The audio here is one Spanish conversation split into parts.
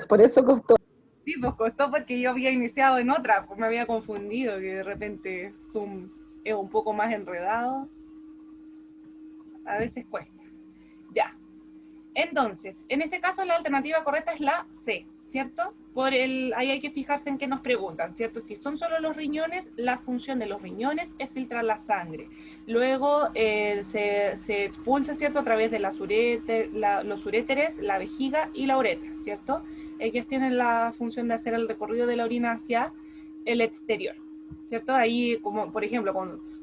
Por eso costó. Sí, pues costó porque yo había iniciado en otra, pues me había confundido, que de repente Zoom es un poco más enredado, a veces cuesta. Ya, entonces, en este caso la alternativa correcta es la C, ¿cierto? Ahí hay que fijarse en qué nos preguntan, ¿cierto? Si son solo los riñones, la función de los riñones es filtrar la sangre. Luego se expulsa, ¿cierto? A través de los uréteres, la vejiga y la uretra, ¿cierto? Ellos tienen la función de hacer el recorrido de la orina hacia el exterior, ¿cierto? Ahí, como por ejemplo,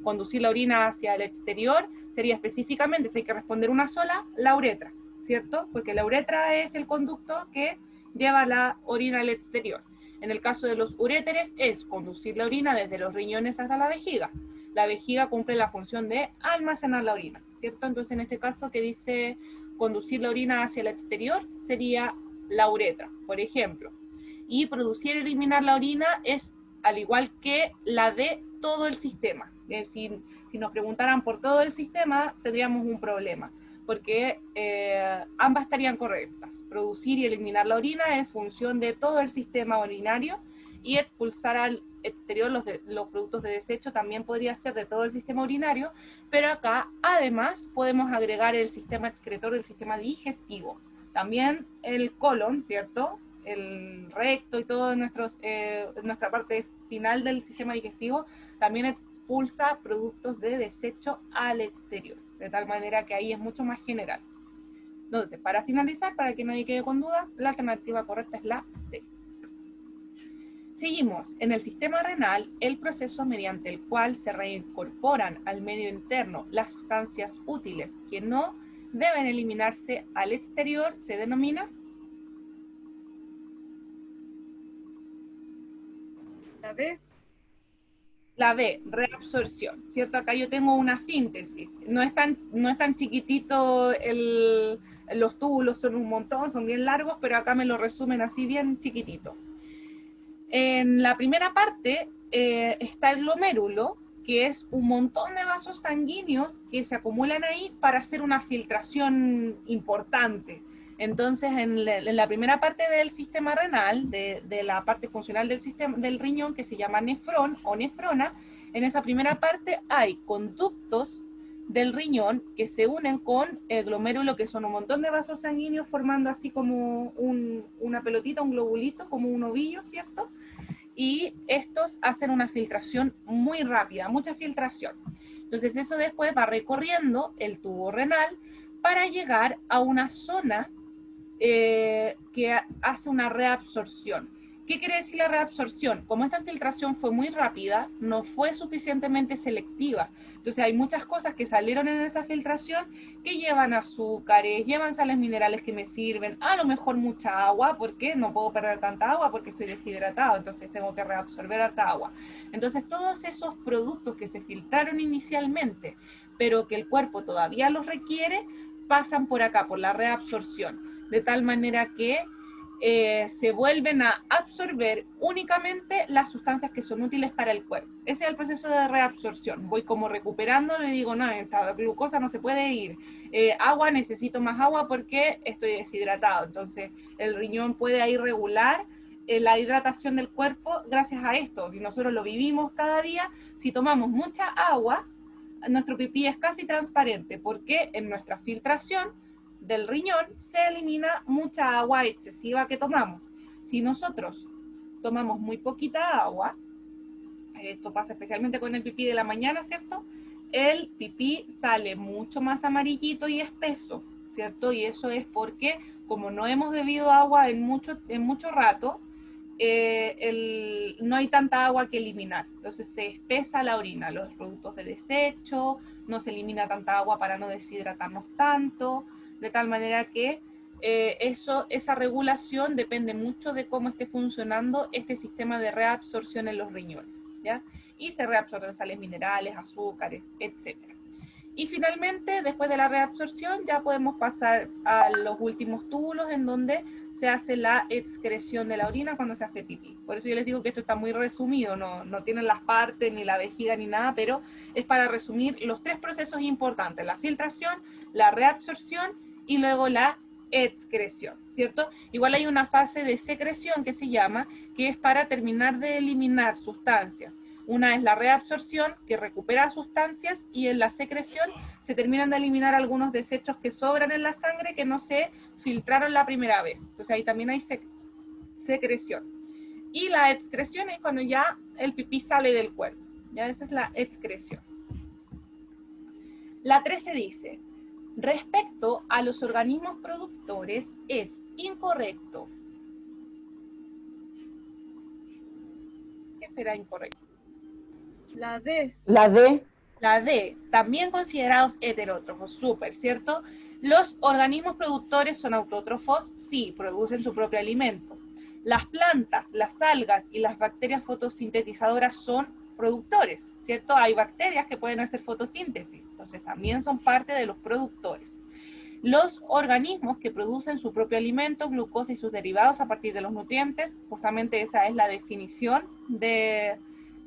conducir la orina hacia el exterior sería específicamente, si hay que responder una sola, la uretra, ¿cierto? Porque la uretra es el conducto que lleva la orina al exterior. En el caso de los uréteres es conducir la orina desde los riñones hasta la vejiga. La vejiga cumple la función de almacenar la orina, ¿cierto? Entonces en este caso que dice conducir la orina hacia el exterior sería la uretra, por ejemplo. Y producir y eliminar la orina es al igual que la de todo el sistema. Es decir, si nos preguntaran por todo el sistema, tendríamos un problema, porque ambas estarían correctas. Producir y eliminar la orina es función de todo el sistema urinario, y expulsar al exterior los productos de desecho también podría ser de todo el sistema urinario, pero acá además podemos agregar el sistema excretor del sistema digestivo. También el colon, ¿cierto? El recto y todo nuestra parte final del sistema digestivo también expulsa productos de desecho al exterior, de tal manera que ahí es mucho más general. Entonces, para finalizar, para que nadie quede con dudas, la alternativa correcta es la C. Seguimos. En el sistema renal, el proceso mediante el cual se reincorporan al medio interno las sustancias útiles que no deben eliminarse al exterior se denomina ¿La B? la B, reabsorción, ¿cierto? Acá yo tengo una síntesis. No es tan chiquitito los túbulos, son un montón, son bien largos, pero acá me lo resumen así bien chiquitito. En la primera parte está el glomérulo, que es un montón de vasos sanguíneos que se acumulan ahí para hacer una filtración importante. Entonces, en la primera parte del sistema renal, de la parte funcional del riñón, que se llama nefrón o nefrona, en esa primera parte hay conductos del riñón que se unen con el glomérulo, que son un montón de vasos sanguíneos formando así como una pelotita, un globulito, como un ovillo, ¿cierto? Y estos hacen una filtración muy rápida, mucha filtración. Entonces eso después va recorriendo el tubo renal para llegar a una zona que hace una reabsorción. ¿Qué quiere decir la reabsorción? Como esta filtración fue muy rápida, no fue suficientemente selectiva. Entonces hay muchas cosas que salieron en esa filtración que llevan azúcares, llevan sales minerales que me sirven, a lo mejor mucha agua, porque no puedo perder tanta agua porque estoy deshidratado, entonces tengo que reabsorber harta agua. Entonces todos esos productos que se filtraron inicialmente, pero que el cuerpo todavía los requiere, pasan por acá, por la reabsorción, de tal manera que se vuelven a absorber únicamente las sustancias que son útiles para el cuerpo. Ese es el proceso de reabsorción. Voy como recuperando, le digo, no, esta glucosa no se puede ir. Agua, necesito más agua porque estoy deshidratado. Entonces, el riñón puede ahí regular la hidratación del cuerpo gracias a esto. Y nosotros lo vivimos cada día. Si tomamos mucha agua, nuestro pipí es casi transparente porque en nuestra filtración del riñón se elimina mucha agua excesiva que tomamos. Si nosotros tomamos muy poquita agua, esto pasa especialmente con el pipí de la mañana, ¿cierto? El pipí sale mucho más amarillito y espeso, ¿cierto? Y eso es porque como no hemos bebido agua en mucho rato, no hay tanta agua que eliminar. Entonces se espesa la orina, los productos de desecho, no se elimina tanta agua para no deshidratarnos tanto, de tal manera que esa regulación depende mucho de cómo esté funcionando este sistema de reabsorción en los riñones, ¿ya? Y se reabsorben sales minerales, azúcares, etc. Y finalmente, después de la reabsorción, ya podemos pasar a los últimos túbulos en donde se hace la excreción de la orina cuando se hace pipí. Por eso yo les digo que esto está muy resumido, no tienen las partes, ni la vejiga, ni nada, pero es para resumir los tres procesos importantes: la filtración, la reabsorción y luego la excreción, ¿cierto? Igual hay una fase de secreción que se llama, que es para terminar de eliminar sustancias. Una es la reabsorción, que recupera sustancias, y en la secreción se terminan de eliminar algunos desechos que sobran en la sangre que no se filtraron la primera vez. Entonces ahí también hay secreción. Y la excreción es cuando ya el pipí sale del cuerpo. Ya esa es la excreción. La 13 dice, respecto a los organismos productores es incorrecto. ¿Qué será incorrecto? La D. La D. La D, también considerados heterótrofos, súper, ¿cierto? Los organismos productores son autótrofos, sí, producen su propio alimento. Las plantas, las algas y las bacterias fotosintetizadoras son productores, ¿cierto? Hay bacterias que pueden hacer fotosíntesis, entonces también son parte de los productores. Los organismos que producen su propio alimento, glucosa y sus derivados a partir de los nutrientes, justamente esa es la definición de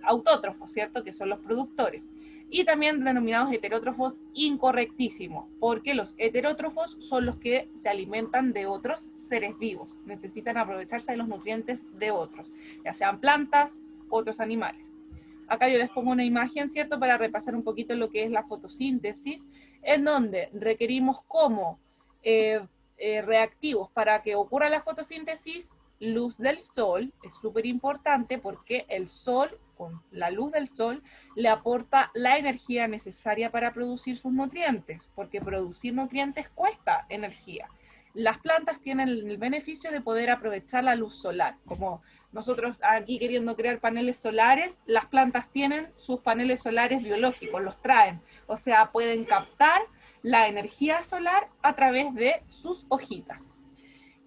autótrofos, ¿cierto? Que son los productores. Y también denominados heterótrofos, incorrectísimo, porque los heterótrofos son los que se alimentan de otros seres vivos, necesitan aprovecharse de los nutrientes de otros, ya sean plantas, otros animales. Acá yo les pongo una imagen, ¿cierto?, para repasar un poquito lo que es la fotosíntesis, en donde requerimos como reactivos para que ocurra la fotosíntesis, luz del sol, es súper importante porque el sol, con la luz del sol, le aporta la energía necesaria para producir sus nutrientes, porque producir nutrientes cuesta energía. Las plantas tienen el beneficio de poder aprovechar la luz solar, como nosotros aquí queriendo crear paneles solares, las plantas tienen sus paneles solares biológicos, los traen, o sea, pueden captar la energía solar a través de sus hojitas.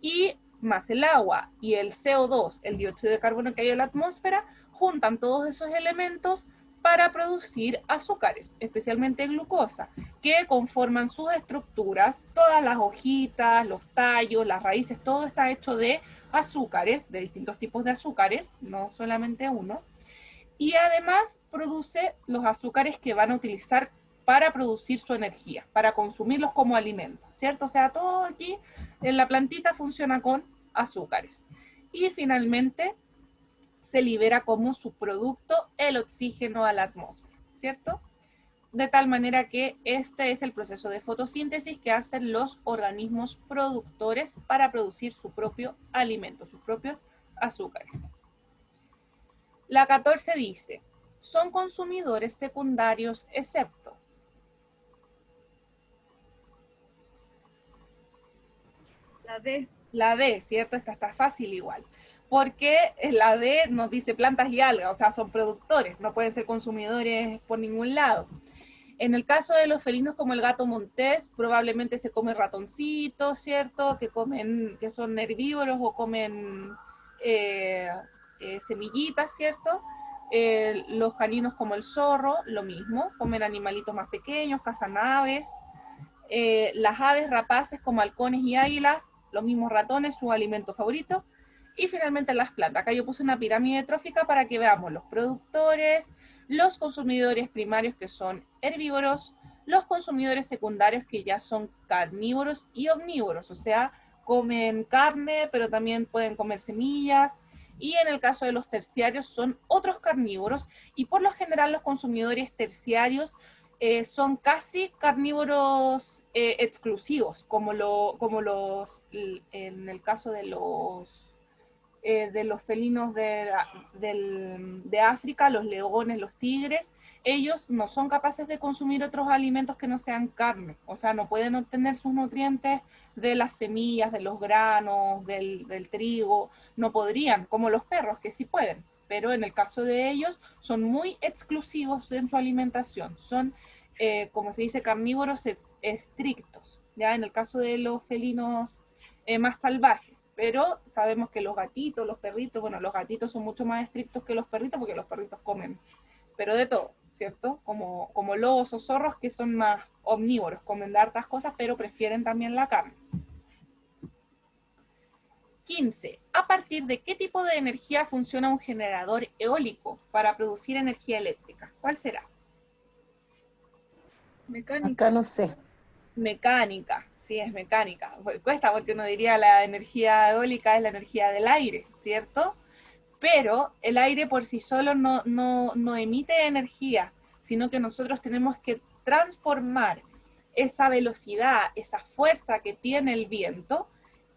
Y más el agua y el CO2, el dióxido de carbono que hay en la atmósfera, juntan todos esos elementos para producir azúcares, especialmente glucosa, que conforman sus estructuras, todas las hojitas, los tallos, las raíces, todo está hecho de azúcares, de distintos tipos de azúcares, no solamente uno, y además produce los azúcares que van a utilizar para producir su energía, para consumirlos como alimento, ¿cierto? O sea, todo aquí en la plantita funciona con azúcares. Y finalmente se libera como subproducto el oxígeno a la atmósfera, ¿cierto? De tal manera que este es el proceso de fotosíntesis que hacen los organismos productores para producir su propio alimento, sus propios azúcares. La 14 dice, son consumidores secundarios excepto. La D. La D, ¿cierto? Esta está fácil igual. Porque la D nos dice plantas y algas, o sea, son productores, no pueden ser consumidores por ningún lado. En el caso de los felinos como el gato montés, probablemente se come ratoncitos, ¿cierto? Que son herbívoros o comen semillitas, ¿cierto? Los caninos como el zorro, lo mismo, comen animalitos más pequeños, cazan aves. Las aves rapaces como halcones y águilas, los mismos ratones, su alimento favorito. Y finalmente las plantas. Acá yo puse una pirámide trófica para que veamos los productores, los consumidores primarios que son herbívoros, los consumidores secundarios que ya son carnívoros y omnívoros, o sea, comen carne, pero también pueden comer semillas, y en el caso de los terciarios son otros carnívoros, y por lo general los consumidores terciarios son casi carnívoros exclusivos, como los, en el caso de los felinos de África, los leones, los tigres, ellos no son capaces de consumir otros alimentos que no sean carne, o sea, no pueden obtener sus nutrientes de las semillas, de los granos, del trigo, no podrían, como los perros, que sí pueden, pero en el caso de ellos son muy exclusivos en su alimentación, son, como se dice, carnívoros estrictos, ya en el caso de los felinos más salvajes. Pero sabemos que los gatitos, los perritos, bueno, los gatitos son mucho más estrictos que los perritos porque los perritos comen, pero de todo, ¿cierto? Como lobos o zorros que son más omnívoros, comen de hartas cosas, pero prefieren también la carne. 15. ¿A partir de qué tipo de energía funciona un generador eólico para producir energía eléctrica? ¿Cuál será? Mecánica. Acá no sé. Mecánica, Sí, es mecánica. Cuesta porque uno diría la energía eólica es la energía del aire, ¿cierto? Pero el aire por sí solo no emite energía, sino que nosotros tenemos que transformar esa velocidad, esa fuerza que tiene el viento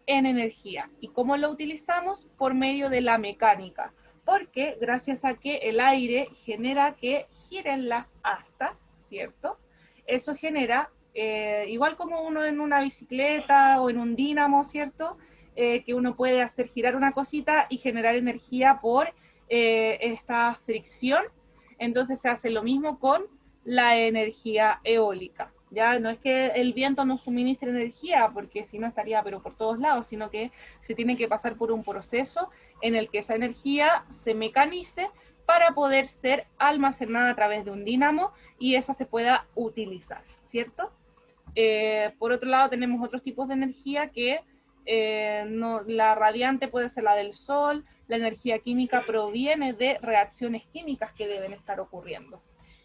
en energía. ¿Y cómo lo utilizamos? Por medio de la mecánica, porque gracias a que el aire genera que giren las astas, ¿cierto? Eso genera, igual como uno en una bicicleta o en un dínamo, ¿cierto? Que uno puede hacer girar una cosita y generar energía por esta fricción. Entonces se hace lo mismo con la energía eólica. Ya no es que el viento nos suministre energía, porque si no estaría pero por todos lados, sino que se tiene que pasar por un proceso en el que esa energía se mecanice para poder ser almacenada a través de un dínamo y esa se pueda utilizar, ¿cierto? Por otro lado tenemos otros tipos de energía que no, la radiante puede ser la del sol, la energía química proviene de reacciones químicas que deben estar ocurriendo.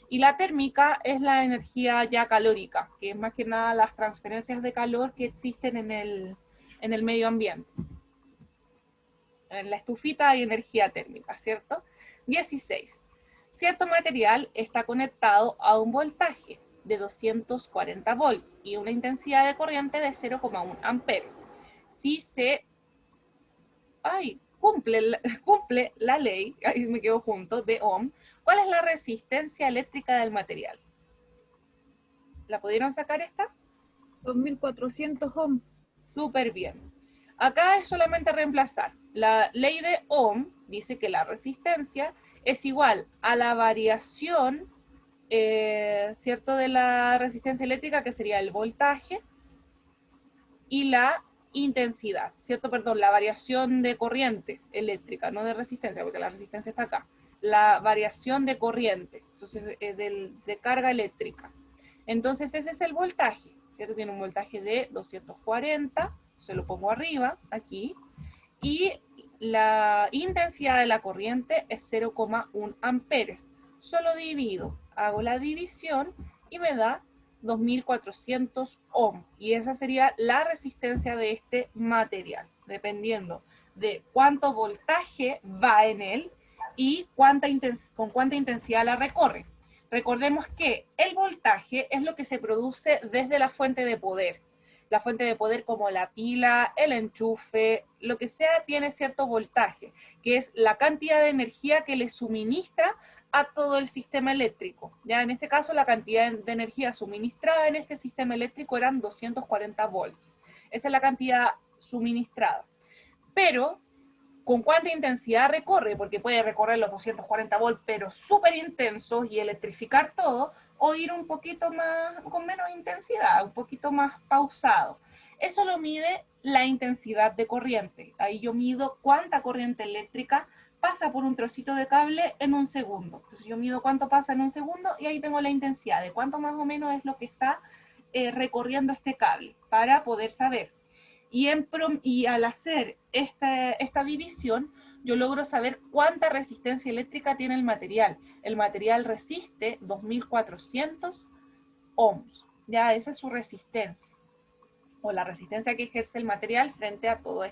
Y la térmica es la energía ya calórica, que es más que nada las transferencias de calor que existen en el medio ambiente. En la estufita hay energía térmica, ¿cierto? 16. Cierto material está conectado a un voltaje de 240 volts y una intensidad de corriente de 0,1 amperes. Si se cumple la ley, ahí me quedo junto, de Ohm, ¿cuál es la resistencia eléctrica del material? ¿La pudieron sacar esta? 2400 ohms. Súper bien. Acá es solamente reemplazar. La ley de Ohm dice que la resistencia es igual a la variación, ¿cierto?, de la resistencia eléctrica, que sería el voltaje, y la intensidad, ¿cierto? Perdón, la variación de corriente eléctrica, no de resistencia, porque la resistencia está acá. La variación de corriente, entonces, de carga eléctrica. Entonces ese es el voltaje, ¿cierto? Tiene un voltaje de 240, se lo pongo arriba, aquí, y la intensidad de la corriente es 0,1 amperes. Solo divido, hago la división y me da 2400 ohm. Y esa sería la resistencia de este material, dependiendo de cuánto voltaje va en él y con cuánta intensidad la recorre. Recordemos que el voltaje es lo que se produce desde la fuente de poder. La fuente de poder como la pila, el enchufe, lo que sea, tiene cierto voltaje, que es la cantidad de energía que le suministra a todo el sistema eléctrico. Ya en este caso la cantidad de energía suministrada en este sistema eléctrico eran 240 volts. Esa es la cantidad suministrada. Pero, ¿con cuánta intensidad recorre? Porque puede recorrer los 240 volts, pero súper intensos y electrificar todo, o ir un poquito más, con menos intensidad, un poquito más pausado. Eso lo mide la intensidad de corriente. Ahí yo mido cuánta corriente eléctrica pasa por un trocito de cable en un segundo. Entonces yo mido cuánto pasa en un segundo y ahí tengo la intensidad de cuánto más o menos es lo que está recorriendo este cable para poder saber. Y al hacer esta división, yo logro saber cuánta resistencia eléctrica tiene el material. El material resiste 2400 ohms. Ya esa es su resistencia, o la resistencia que ejerce el material frente a todo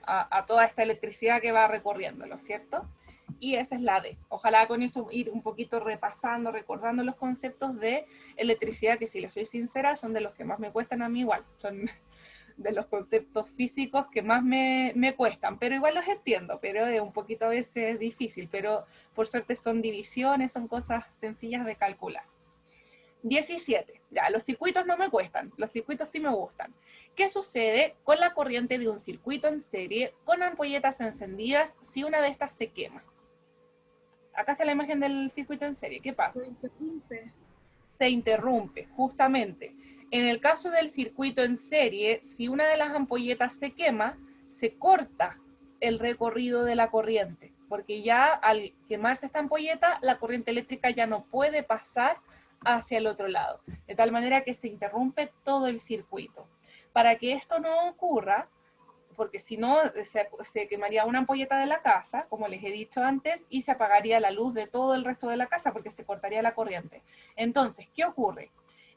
a toda esta electricidad que va recorriéndolo, ¿cierto? Y esa es la D. Ojalá con eso ir un poquito repasando, recordando los conceptos de electricidad, que si les soy sincera, son de los que más me cuestan a mí igual. Son de los conceptos físicos que más me cuestan, pero igual los entiendo, pero es un poquito a veces difícil, pero por suerte son divisiones, son cosas sencillas de calcular. 17. Ya, los circuitos no me cuestan, los circuitos sí me gustan. ¿Qué sucede con la corriente de un circuito en serie con ampolletas encendidas si una de estas se quema? Acá está la imagen del circuito en serie. ¿Qué pasa? Se interrumpe, justamente. En el caso del circuito en serie, si una de las ampolletas se quema, se corta el recorrido de la corriente, porque ya al quemarse esta ampolleta, la corriente eléctrica ya no puede pasar hacia el otro lado, de tal manera que se interrumpe todo el circuito. Para que esto no ocurra, porque si no se quemaría una ampolleta de la casa, como les he dicho antes, y se apagaría la luz de todo el resto de la casa porque se cortaría la corriente. Entonces, ¿qué ocurre?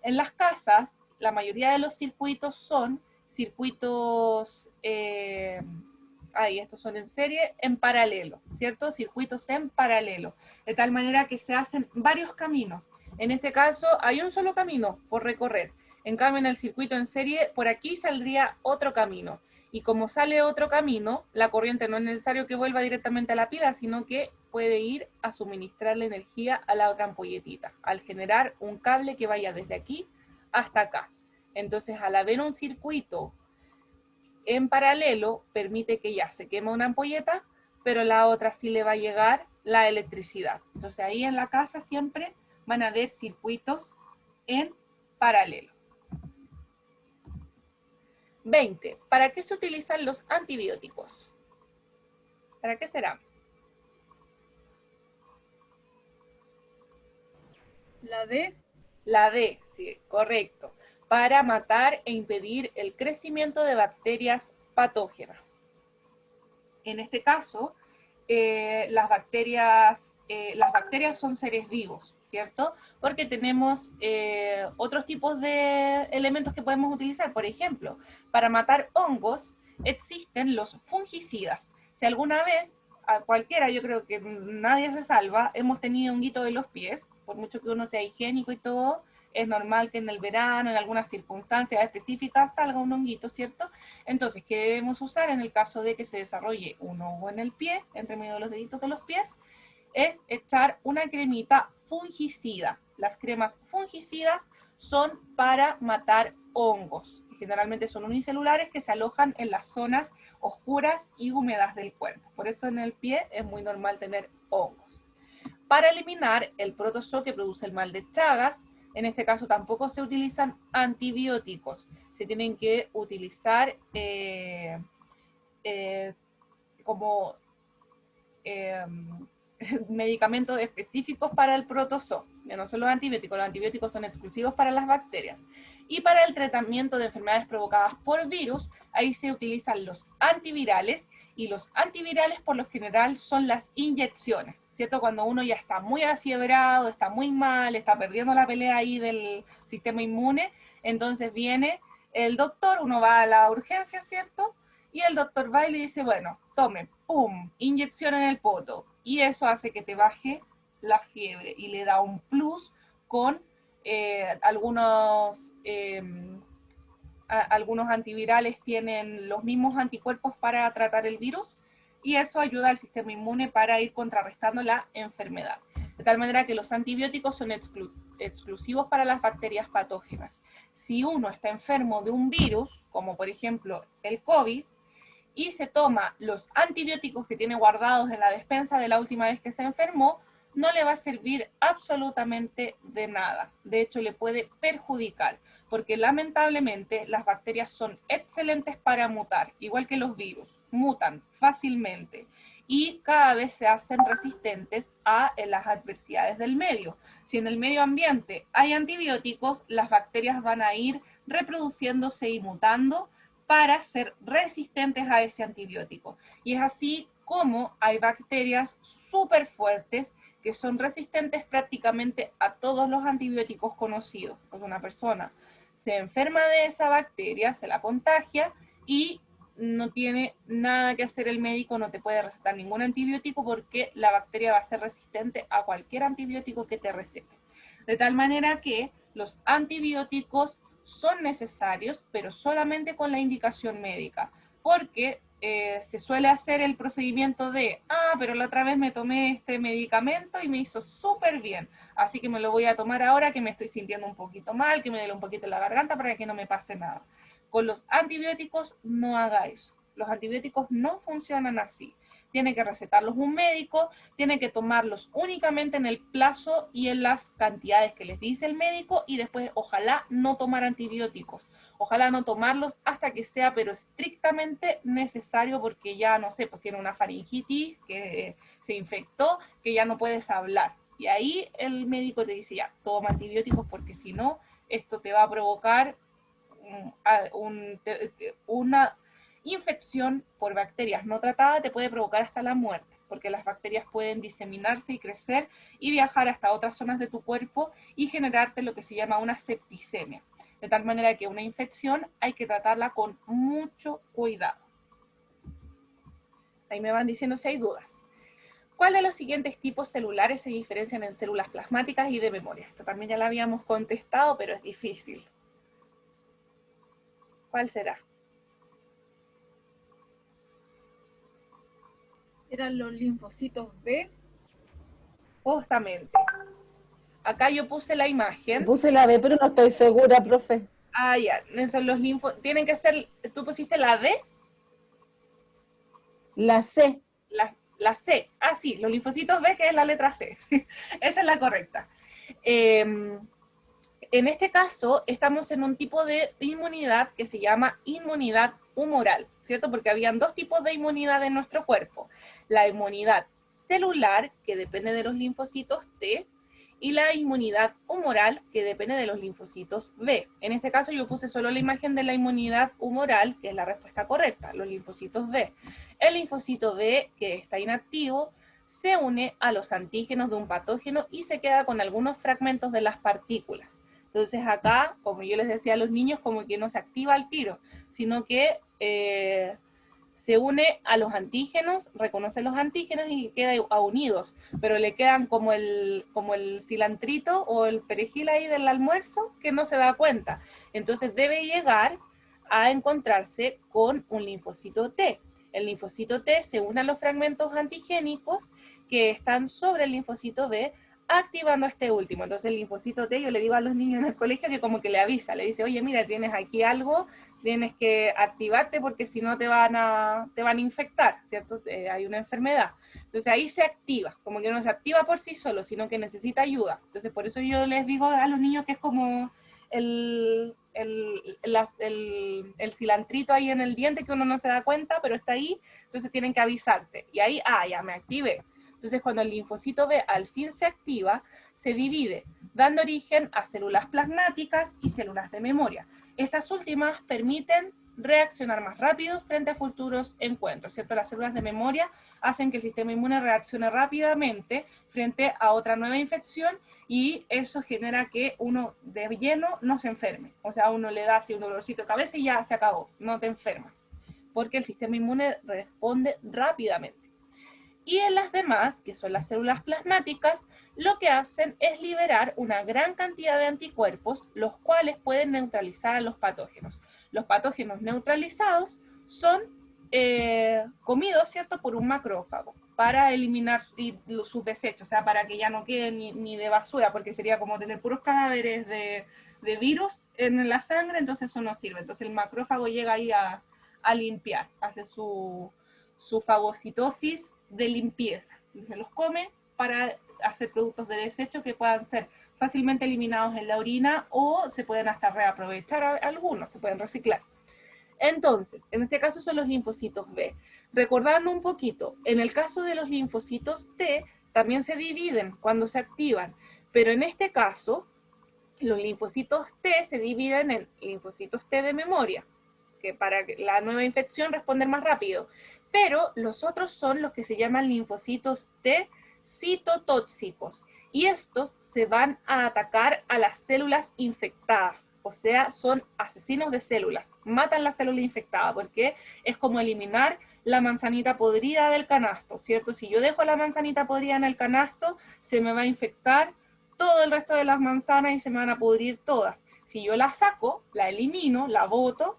En las casas la mayoría de los circuitos son circuitos, estos son en serie, en paralelo, ¿cierto? Circuitos en paralelo, de tal manera que se hacen varios caminos. En este caso hay un solo camino por recorrer. En cambio, en el circuito en serie, por aquí saldría otro camino. Y como sale otro camino, la corriente no es necesario que vuelva directamente a la pila, sino que puede ir a suministrarle energía a la otra ampolletita, al generar un cable que vaya desde aquí hasta acá. Entonces, al haber un circuito en paralelo, permite que ya se queme una ampolleta, pero la otra sí le va a llegar la electricidad. Entonces, ahí en la casa siempre van a haber circuitos en paralelo. 20. ¿Para qué se utilizan los antibióticos? ¿Para qué será? La D. La D, sí, correcto. Para matar e impedir el crecimiento de bacterias patógenas. En este caso, las bacterias son seres vivos, ¿cierto? Porque tenemos otros tipos de elementos que podemos utilizar. Por ejemplo, para matar hongos existen los fungicidas. Si alguna vez, a cualquiera, yo creo que nadie se salva, hemos tenido honguito de los pies, por mucho que uno sea higiénico y todo, es normal que en el verano, en algunas circunstancias específicas, salga un honguito, ¿cierto? Entonces, ¿qué debemos usar en el caso de que se desarrolle un hongo en el pie, entre medio de los deditos de los pies? Es echar una cremita fungicida. Las cremas fungicidas son para matar hongos. Generalmente son unicelulares que se alojan en las zonas oscuras y húmedas del cuerpo. Por eso en el pie es muy normal tener hongos. Para eliminar el protozoo que produce el mal de Chagas, en este caso tampoco se utilizan antibióticos. Se tienen que utilizar como medicamentos específicos para el protozoo. No son los antibióticos son exclusivos para las bacterias. Y para el tratamiento de enfermedades provocadas por virus, ahí se utilizan los antivirales, y los antivirales por lo general son las inyecciones, ¿cierto? Cuando uno ya está muy afiebrado, está muy mal, está perdiendo la pelea ahí del sistema inmune, entonces viene el doctor, uno va a la urgencia, ¿cierto? Y el doctor va y le dice, bueno, tome, pum, inyección en el poto, y eso hace que te baje la fiebre, y le da un plus con algunos antivirales tienen los mismos anticuerpos para tratar el virus, y eso ayuda al sistema inmune para ir contrarrestando la enfermedad. De tal manera que los antibióticos son exclusivos para las bacterias patógenas. Si uno está enfermo de un virus, como por ejemplo el COVID, y se toma los antibióticos que tiene guardados en la despensa de la última vez que se enfermó, no le va a servir absolutamente de nada. De hecho, le puede perjudicar, porque lamentablemente las bacterias son excelentes para mutar, igual que los virus, mutan fácilmente y cada vez se hacen resistentes a las adversidades del medio. Si en el medio ambiente hay antibióticos, las bacterias van a ir reproduciéndose y mutando para ser resistentes a ese antibiótico. Y es así como hay bacterias súper fuertes que son resistentes prácticamente a todos los antibióticos conocidos. Pues una persona se enferma de esa bacteria, se la contagia y no tiene nada que hacer el médico, no te puede recetar ningún antibiótico porque la bacteria va a ser resistente a cualquier antibiótico que te recete. De tal manera que los antibióticos son necesarios, pero solamente con la indicación médica, porque se suele hacer el procedimiento de, pero la otra vez me tomé este medicamento y me hizo súper bien, así que me lo voy a tomar ahora que me estoy sintiendo un poquito mal, que me duele un poquito la garganta para que no me pase nada. Con los antibióticos no haga eso. Los antibióticos no funcionan así. Tiene que recetarlos un médico, tiene que tomarlos únicamente en el plazo y en las cantidades que les dice el médico, y después ojalá no tomar antibióticos. Ojalá no tomarlos hasta que sea pero estrictamente necesario, porque ya, no sé, pues tiene una faringitis, que se infectó, que ya no puedes hablar. Y ahí el médico te dice, ya, toma antibióticos porque si no, esto te va a provocar una infección por bacterias no tratadas, te puede provocar hasta la muerte, porque las bacterias pueden diseminarse y crecer y viajar hasta otras zonas de tu cuerpo y generarte lo que se llama una septicemia. de tal manera que una infección hay que tratarla con mucho cuidado. Ahí me van diciendo si hay dudas. ¿Cuál de los siguientes tipos celulares se diferencian en células plasmáticas y de memoria? Esto también ya lo habíamos contestado, pero es difícil. ¿Cuál será? Eran los linfocitos B. Justamente. Acá yo puse la imagen. Puse la B, pero no estoy segura, profe. Ah, ya. Son los tienen que ser, ¿tú pusiste la D? La C. La C. Ah, sí, los linfocitos B, que es la letra C. Esa es la correcta. En este caso, estamos en un tipo de inmunidad que se llama inmunidad humoral, ¿cierto? Porque habían dos tipos de inmunidad en nuestro cuerpo. La inmunidad celular, que depende de los linfocitos T, y la inmunidad humoral, que depende de los linfocitos B. En este caso yo puse solo la imagen de la inmunidad humoral, que es la respuesta correcta, los linfocitos B. El linfocito B, que está inactivo, se une a los antígenos de un patógeno y se queda con algunos fragmentos de las partículas. Entonces acá, como yo les decía a los niños, como que no se activa al tiro, sino que se une a los antígenos, reconoce los antígenos y queda unidos, pero le quedan como el cilantrito o el perejil ahí del almuerzo que no se da cuenta. Entonces debe llegar a encontrarse con un linfocito T. El linfocito T se une a los fragmentos antigénicos que están sobre el linfocito B, activando este último. Entonces el linfocito T, yo le digo a los niños en el colegio que como que le avisa, le dice, oye, mira, tienes aquí algo, tienes que activarte porque si no te van a infectar, ¿cierto? Hay una enfermedad. Entonces ahí se activa, como que no se activa por sí solo, sino que necesita ayuda. Entonces por eso yo les digo a los niños que es como el cilantrito ahí en el diente que uno no se da cuenta, pero está ahí, entonces tienen que avisarte. Y ahí, ya me activé. Entonces cuando el linfocito B al fin se activa, se divide, dando origen a células plasmáticas y células de memoria. Estas últimas permiten reaccionar más rápido frente a futuros encuentros, ¿cierto? Las células de memoria hacen que el sistema inmune reaccione rápidamente frente a otra nueva infección y eso genera que uno de lleno no se enferme. O sea, uno le da así un dolorcito de cabeza y ya se acabó, no te enfermas, porque el sistema inmune responde rápidamente. Y en las demás, que son las células plasmáticas, lo que hacen es liberar una gran cantidad de anticuerpos, los cuales pueden neutralizar a los patógenos. Los patógenos neutralizados son comidos, ¿cierto?, por un macrófago para eliminar sus desechos, o sea, para que ya no quede ni de basura, porque sería como tener puros cadáveres de virus en la sangre, entonces eso no sirve. Entonces el macrófago llega ahí a limpiar, hace su fagocitosis de limpieza, y se los come para hacer productos de desecho que puedan ser fácilmente eliminados en la orina o se pueden hasta reaprovechar algunos, se pueden reciclar. Entonces, en este caso son los linfocitos B. Recordando un poquito, en el caso de los linfocitos T, también se dividen cuando se activan, pero en este caso, los linfocitos T se dividen en linfocitos T de memoria, que para la nueva infección responder más rápido, pero los otros son los que se llaman linfocitos T citotóxicos, y estos se van a atacar a las células infectadas, o sea, son asesinos de células, matan la célula infectada, porque es como eliminar la manzanita podrida del canasto, ¿cierto? Si yo dejo la manzanita podrida en el canasto, se me va a infectar todo el resto de las manzanas y se me van a pudrir todas. Si yo la saco, la elimino, la boto,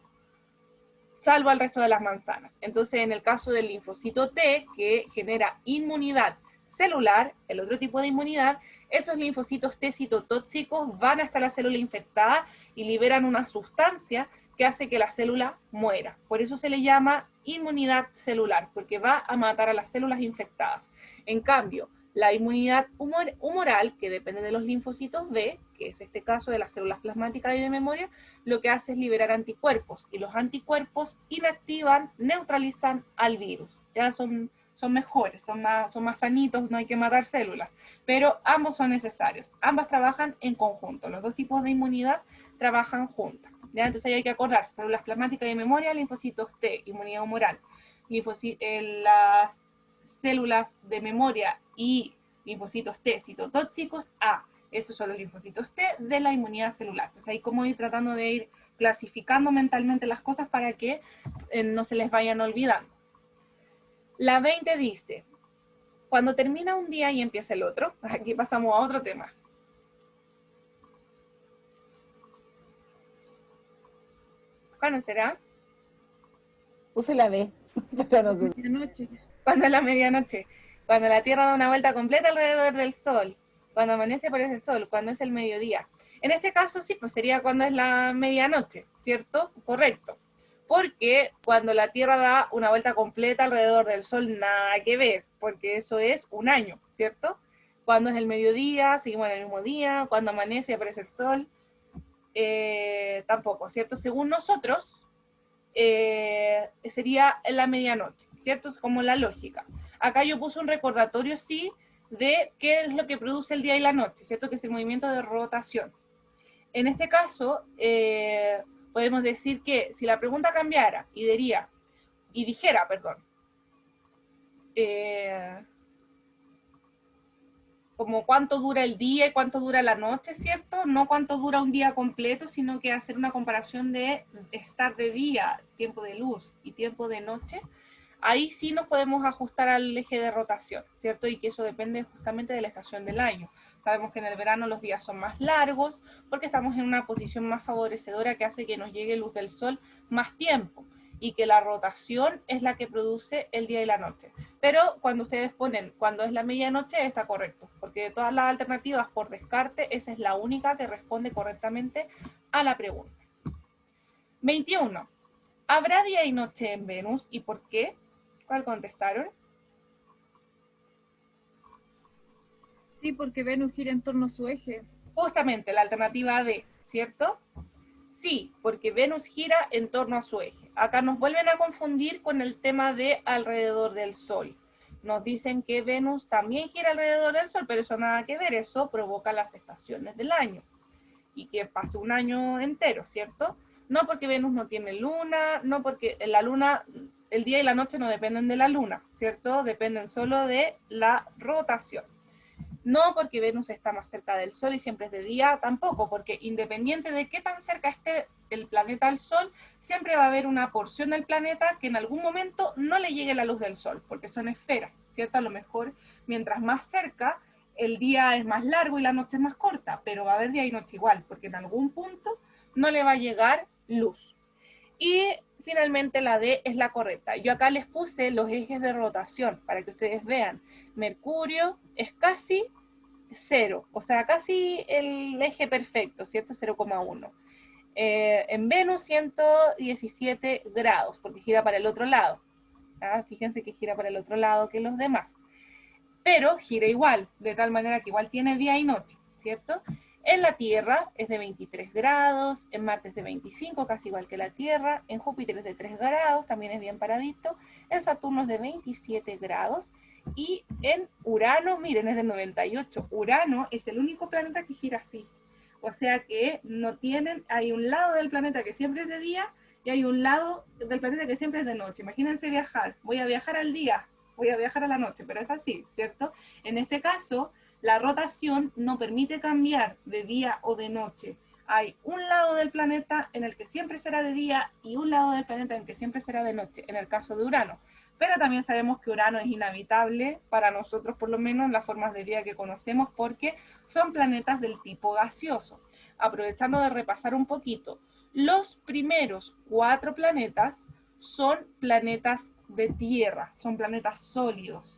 salvo al resto de las manzanas. Entonces, en el caso del linfocito T, que genera inmunidad celular, el otro tipo de inmunidad, esos linfocitos T citotóxicos van hasta la célula infectada y liberan una sustancia que hace que la célula muera. Por eso se le llama inmunidad celular, porque va a matar a las células infectadas. En cambio, la inmunidad humoral, que depende de los linfocitos B, que es este caso de las células plasmáticas y de memoria, lo que hace es liberar anticuerpos, y los anticuerpos inactivan, neutralizan al virus. Ya son mejores, son más sanitos, no hay que matar células, pero ambos son necesarios. Ambas trabajan en conjunto, los dos tipos de inmunidad trabajan juntas. ¿Ya? Entonces ahí hay que acordarse, células plasmáticas y de memoria, linfocitos T, inmunidad humoral. Las células de memoria y linfocitos T citotóxicos, A. Esos son los linfocitos T de la inmunidad celular. Entonces ahí como ir tratando de ir clasificando mentalmente las cosas para que no se les vayan olvidando. La 20 dice, cuando termina un día y empieza el otro, aquí pasamos a otro tema. ¿Cuándo será? Puse la B. Pero no sé. Medianoche. Cuando es la medianoche, cuando la Tierra da una vuelta completa alrededor del Sol, cuando amanece aparece el Sol, cuando es el mediodía. En este caso sí, pues sería cuando es la medianoche, ¿cierto? Correcto. Porque cuando la Tierra da una vuelta completa alrededor del Sol, nada que ver, porque eso es un año, ¿cierto? Cuando es el mediodía, seguimos en el mismo día, cuando amanece y aparece el Sol, tampoco, ¿cierto? Según nosotros, sería la medianoche, ¿cierto? Es como la lógica. Acá yo puse un recordatorio, sí, de qué es lo que produce el día y la noche, ¿cierto? Que es el movimiento de rotación. En este caso, podemos decir que si la pregunta cambiara y dijera, como cuánto dura el día y cuánto dura la noche, ¿cierto? No cuánto dura un día completo, sino que hacer una comparación de estar de día, tiempo de luz y tiempo de noche. Ahí sí nos podemos ajustar al eje de rotación, ¿cierto? Y que eso depende justamente de la estación del año. Sabemos que en el verano los días son más largos porque estamos en una posición más favorecedora que hace que nos llegue luz del sol más tiempo y que la rotación es la que produce el día y la noche. Pero cuando ustedes ponen cuando es la medianoche está correcto, porque de todas las alternativas por descarte, esa es la única que responde correctamente a la pregunta. 21. ¿Habrá día y noche en Venus y por qué? ¿Cuál contestaron? Sí, porque Venus gira en torno a su eje. Justamente la alternativa D, ¿cierto? Sí, porque Venus gira en torno a su eje. Acá nos vuelven a confundir con el tema de alrededor del Sol. Nos dicen que Venus también gira alrededor del Sol, pero eso nada que ver, eso provoca las estaciones del año. Y que pase un año entero, ¿cierto? No porque Venus no tiene luna, no porque la luna, el día y la noche no dependen de la luna, ¿cierto? Dependen solo de la rotación. No porque Venus está más cerca del Sol y siempre es de día, tampoco, porque independiente de qué tan cerca esté el planeta al Sol, siempre va a haber una porción del planeta que en algún momento no le llegue la luz del Sol, porque son esferas, ¿cierto? A lo mejor mientras más cerca, el día es más largo y la noche es más corta, pero va a haber día y noche igual, porque en algún punto no le va a llegar luz. Y finalmente la D es la correcta. Yo acá les puse los ejes de rotación para que ustedes vean. Mercurio es casi 0, o sea, casi el eje perfecto, ¿cierto? 0,1. En Venus 117 grados, porque gira para el otro lado. ¿Ah? Fíjense que gira para el otro lado que los demás. Pero gira igual, de tal manera que igual tiene día y noche, ¿cierto? En la Tierra es de 23 grados, en Marte es de 25, casi igual que la Tierra, en Júpiter es de 3 grados, también es bien paradito, en Saturno es de 27 grados, y en Urano, miren, es de 98. Urano es el único planeta que gira así. O sea que no tienen, hay un lado del planeta que siempre es de día y hay un lado del planeta que siempre es de noche. Imagínense viajar, voy a viajar al día, voy a viajar a la noche, pero es así, ¿cierto? En este caso, la rotación no permite cambiar de día o de noche. Hay un lado del planeta en el que siempre será de día y un lado del planeta en el que siempre será de noche, en el caso de Urano. Pero también sabemos que Urano es inhabitable para nosotros, por lo menos en las formas de vida que conocemos, porque son planetas del tipo gaseoso. Aprovechando de repasar un poquito, los primeros 4 planetas son planetas de tierra, son planetas sólidos.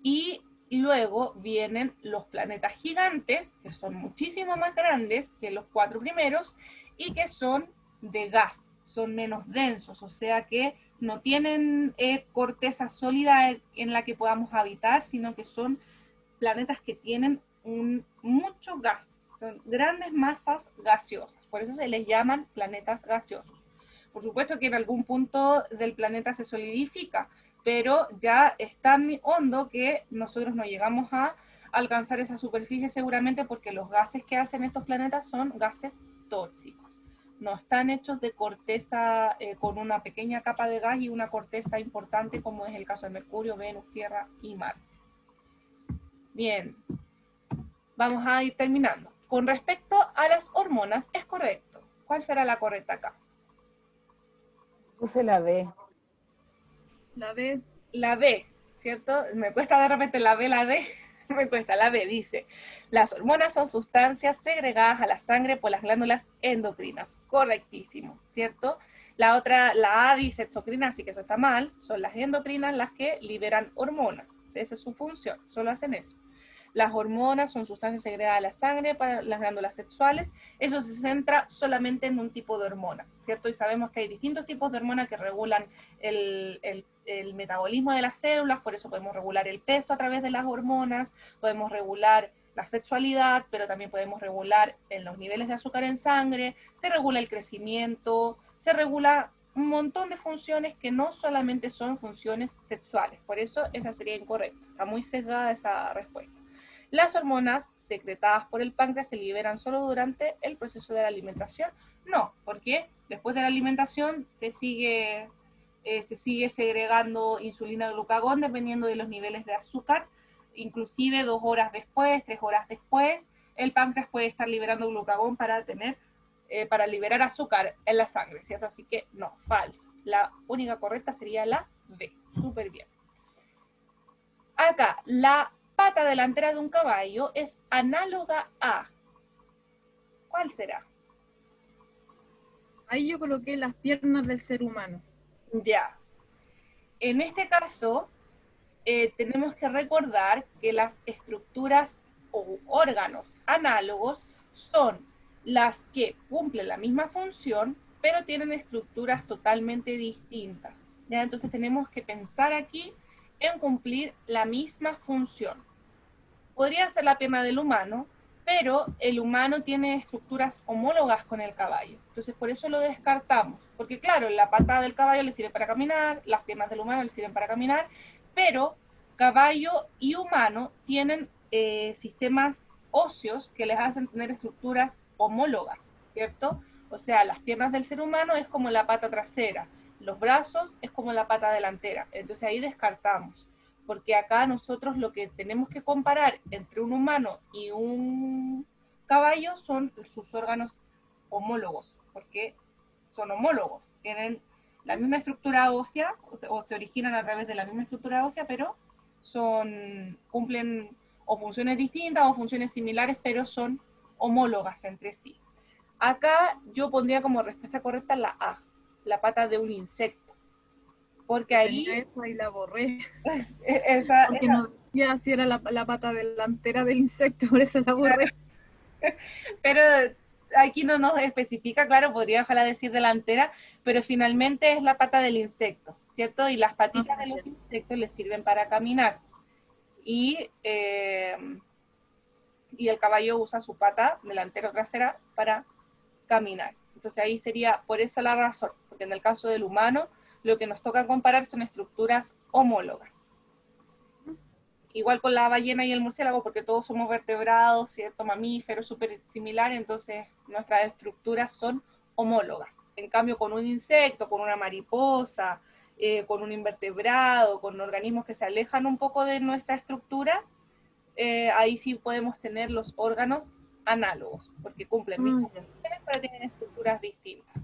Y luego vienen los planetas gigantes, que son muchísimo más grandes que los 4 primeros, y que son de gas, son menos densos, o sea que no tienen corteza sólida en la que podamos habitar, sino que son planetas que tienen mucho gas, son grandes masas gaseosas, por eso se les llaman planetas gaseosos. Por supuesto que en algún punto del planeta se solidifica, pero ya es tan hondo que nosotros no llegamos a alcanzar esa superficie seguramente porque los gases que hacen estos planetas son gases tóxicos. No están hechos de corteza con una pequeña capa de gas y una corteza importante como es el caso de Mercurio, Venus, Tierra y Marte. Bien. Vamos a ir terminando. Con respecto a las hormonas, es correcto. ¿Cuál será la correcta acá? Puse la B. La B. La B, ¿cierto? Me cuesta de repente la D. Me cuesta, la B dice, las hormonas son sustancias segregadas a la sangre por las glándulas endocrinas. Correctísimo, ¿cierto? La otra, la A dice exocrinas, así que eso está mal. Son las endocrinas las que liberan hormonas. Esa es su función, solo hacen eso. Las hormonas son sustancias segregadas a la sangre para las glándulas sexuales. Eso se centra solamente en un tipo de hormona, ¿cierto? Y sabemos que hay distintos tipos de hormonas que regulan el metabolismo de las células, por eso podemos regular el peso a través de las hormonas, podemos regular la sexualidad, pero también podemos regular en los niveles de azúcar en sangre, se regula el crecimiento, se regula un montón de funciones que no solamente son funciones sexuales. Por eso esa sería incorrecta. Está muy sesgada esa respuesta. Las hormonas secretadas por el páncreas se liberan solo durante el proceso de la alimentación. No, porque después de la alimentación se sigue segregando insulina y glucagón dependiendo de los niveles de azúcar. Inclusive 2 horas después, 3 horas después, el páncreas puede estar liberando glucagón para liberar azúcar en la sangre, ¿cierto? Así que no, falso. La única correcta sería la B. Súper bien. Acá, la pata delantera de un caballo es análoga a... ¿Cuál será? Ahí yo coloqué las piernas del ser humano. Ya. En este caso, tenemos que recordar que las estructuras o órganos análogos son las que cumplen la misma función, pero tienen estructuras totalmente distintas. ¿Ya? Entonces tenemos que pensar aquí en cumplir la misma función. Podría ser la pierna del humano, pero el humano tiene estructuras homólogas con el caballo. Entonces por eso lo descartamos. Porque claro, la pata del caballo le sirve para caminar, las piernas del humano le sirven para caminar, pero caballo y humano tienen sistemas óseos que les hacen tener estructuras homólogas, ¿cierto? O sea, las piernas del ser humano es como la pata trasera, los brazos es como la pata delantera. Entonces ahí descartamos. Porque acá nosotros lo que tenemos que comparar entre un humano y un caballo son sus órganos homólogos, porque son homólogos, tienen la misma estructura ósea, o se originan a través de la misma estructura ósea, pero cumplen o funciones distintas o funciones similares, pero son homólogas entre sí. Acá yo pondría como respuesta correcta la A, la pata de un insecto. Porque ahí... Esa y la borré. Esa, porque no decía si era la pata delantera del insecto, por eso la borré. Pero aquí no nos especifica, claro, podría ojalá decir delantera, pero finalmente es la pata del insecto, ¿cierto? Y las patitas de los insectos les sirven para caminar. Y el caballo usa su pata delantera o trasera para caminar. Entonces ahí sería por esa la razón, porque en el caso del humano lo que nos toca comparar son estructuras homólogas. Igual con la ballena y el murciélago, porque todos somos vertebrados, ¿cierto? Mamíferos, súper similares, entonces nuestras estructuras son homólogas. En cambio, con un insecto, con una mariposa, con un invertebrado, con organismos que se alejan un poco de nuestra estructura, ahí sí podemos tener los órganos análogos, porque cumplen mismas funciones, pero tienen estructuras distintas.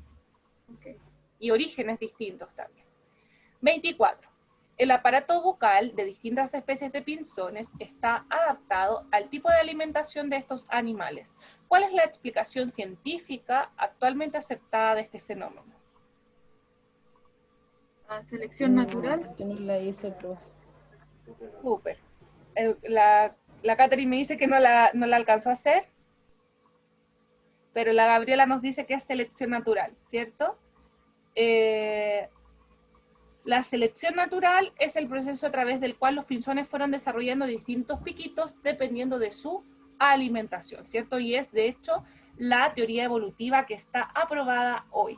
Okay. Y orígenes distintos también. 24. El aparato bucal de distintas especies de pinzones está adaptado al tipo de alimentación de estos animales. ¿Cuál es la explicación científica actualmente aceptada de este fenómeno? Selección natural. Yo no la hice, profe. Súper. La Catherine me dice que no la alcanzó a hacer, pero la Gabriela nos dice que es selección natural, ¿cierto? La selección natural es el proceso a través del cual los pinzones fueron desarrollando distintos piquitos dependiendo de su alimentación, ¿cierto? Y es, de hecho, la teoría evolutiva que está aprobada hoy.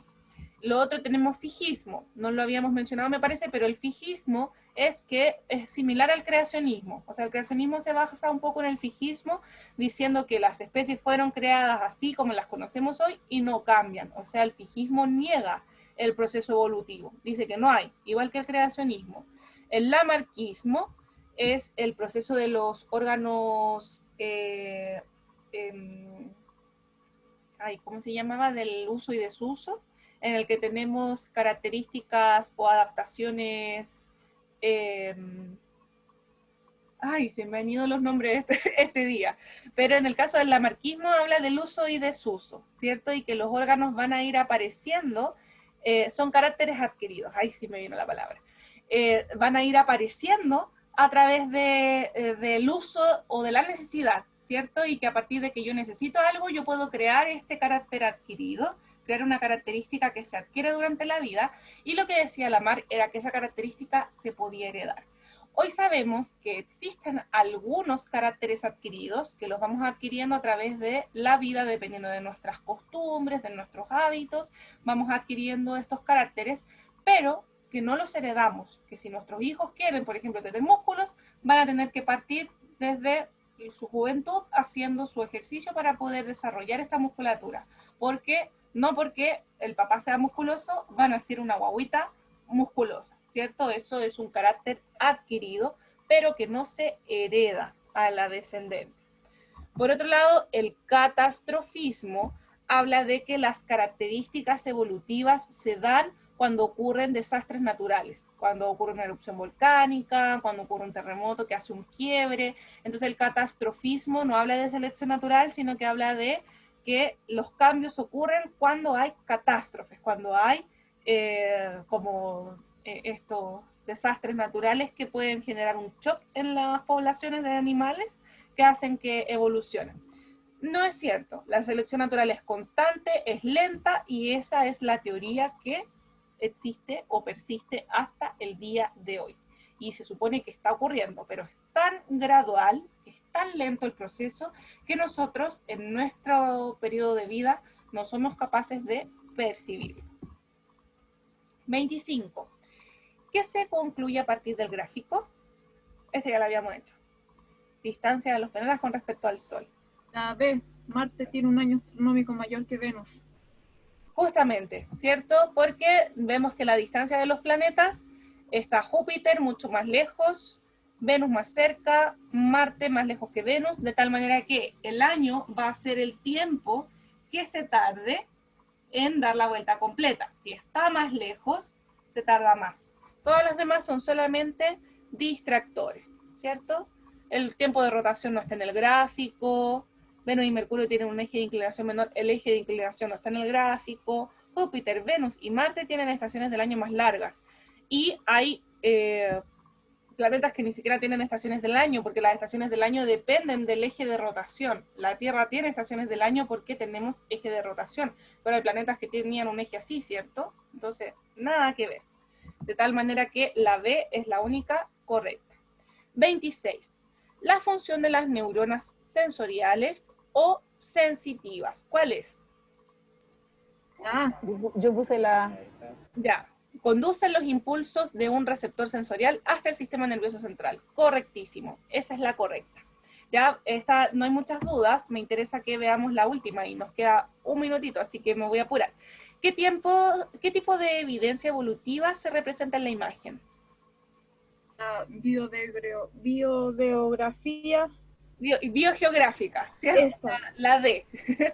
Lo otro tenemos fijismo, no lo habíamos mencionado me parece, pero el fijismo es que es similar al creacionismo. O sea, el creacionismo se basa un poco en el fijismo, diciendo que las especies fueron creadas así como las conocemos hoy y no cambian. O sea, el fijismo niega el proceso evolutivo, dice que no hay, igual que el creacionismo. El lamarckismo es el proceso de los órganos ¿cómo se llamaba? Del uso y desuso, en el que tenemos características o adaptaciones, se me han ido los nombres este día, pero en el caso del lamarquismo habla del uso y desuso, ¿cierto? Y que los órganos van a ir apareciendo, son caracteres adquiridos, ahí sí me vino la palabra, van a ir apareciendo a través del uso o de la necesidad, ¿cierto? Y que a partir de que yo necesito algo, yo puedo crear este carácter adquirido, crear una característica que se adquiere durante la vida, y lo que decía Lamarck era que esa característica se podía heredar. Hoy sabemos que existen algunos caracteres adquiridos que los vamos adquiriendo a través de la vida, dependiendo de nuestras costumbres, de nuestros hábitos, vamos adquiriendo estos caracteres, pero que no los heredamos, que si nuestros hijos quieren, por ejemplo, tener músculos, van a tener que partir desde su juventud haciendo su ejercicio para poder desarrollar esta musculatura, porque no porque el papá sea musculoso, van a ser una guaguita musculosa, ¿cierto? Eso es un carácter adquirido, pero que no se hereda a la descendencia. Por otro lado, el catastrofismo habla de que las características evolutivas se dan cuando ocurren desastres naturales, cuando ocurre una erupción volcánica, cuando ocurre un terremoto que hace un quiebre. Entonces el catastrofismo no habla de selección natural, sino que habla de que los cambios ocurren cuando hay catástrofes, cuando hay estos desastres naturales que pueden generar un shock en las poblaciones de animales que hacen que evolucionen. No es cierto, la selección natural es constante, es lenta, y esa es la teoría que existe o persiste hasta el día de hoy. Y se supone que está ocurriendo, pero es tan gradual, es tan lento el proceso, que nosotros en nuestro periodo de vida no somos capaces de percibirlo. 25. ¿Qué se concluye a partir del gráfico? Este ya lo habíamos hecho. Distancia de los planetas con respecto al Sol. La B, Marte tiene un año astronómico mayor que Venus. Justamente, ¿cierto? Porque vemos que la distancia de los planetas está Júpiter mucho más lejos, Venus más cerca, Marte más lejos que Venus, de tal manera que el año va a ser el tiempo que se tarde en dar la vuelta completa. Si está más lejos, se tarda más. Todas las demás son solamente distractores, ¿cierto? El tiempo de rotación no está en el gráfico, Venus y Mercurio tienen un eje de inclinación menor, el eje de inclinación no está en el gráfico, Júpiter, Venus y Marte tienen estaciones del año más largas, y hay planetas que ni siquiera tienen estaciones del año, porque las estaciones del año dependen del eje de rotación. La Tierra tiene estaciones del año porque tenemos eje de rotación, pero hay planetas que tenían un eje así, ¿cierto? Entonces, nada que ver. De tal manera que la B es la única correcta. 26. La función de las neuronas sensoriales o sensitivas. ¿Cuál es? Yo puse la... Ya. Conducen los impulsos de un receptor sensorial hasta el sistema nervioso central. Correctísimo. Esa es la correcta. Ya, no hay muchas dudas. Me interesa que veamos la última y nos queda un minutito, así que me voy a apurar. ¿Qué tipo de evidencia evolutiva se representa en la imagen? La biogeografía. Biogeográfica, ¿cierto? La D,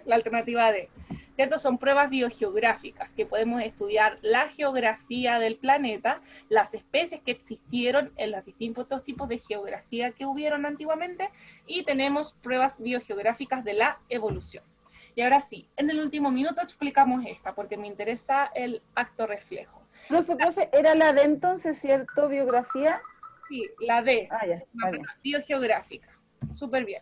la alternativa D. ¿Cierto? Son pruebas biogeográficas que podemos estudiar la geografía del planeta, las especies que existieron en los distintos tipos de geografía que hubieron antiguamente, y tenemos pruebas biogeográficas de la evolución. Y ahora sí, en el último minuto explicamos esta, porque me interesa el acto reflejo. Profe, ¿era la D entonces, cierto? ¿Biografía? Sí, la D, biogeográfica. Súper bien.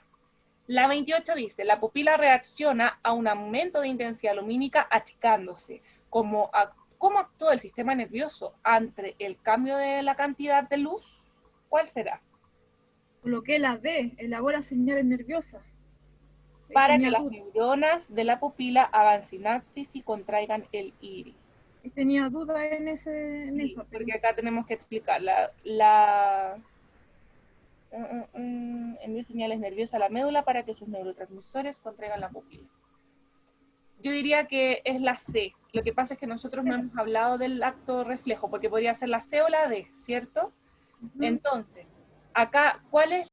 La 28 dice, la pupila reacciona a un aumento de intensidad lumínica achicándose. ¿Cómo actúa el sistema nervioso ante el cambio de la cantidad de luz? ¿Cuál será? Coloqué la D, elabora señales nerviosas. Para que las neuronas de la pupila hagan sinapsis y contraigan el iris. Tenía duda en eso. Porque acá tenemos que explicar envía señales nerviosas a la médula para que sus neurotransmisores contraigan la pupila. Yo diría que es la C. Lo que pasa es que nosotros no hemos hablado del acto reflejo, porque podría ser la C o la D, ¿cierto? Entonces, acá, ¿cuál es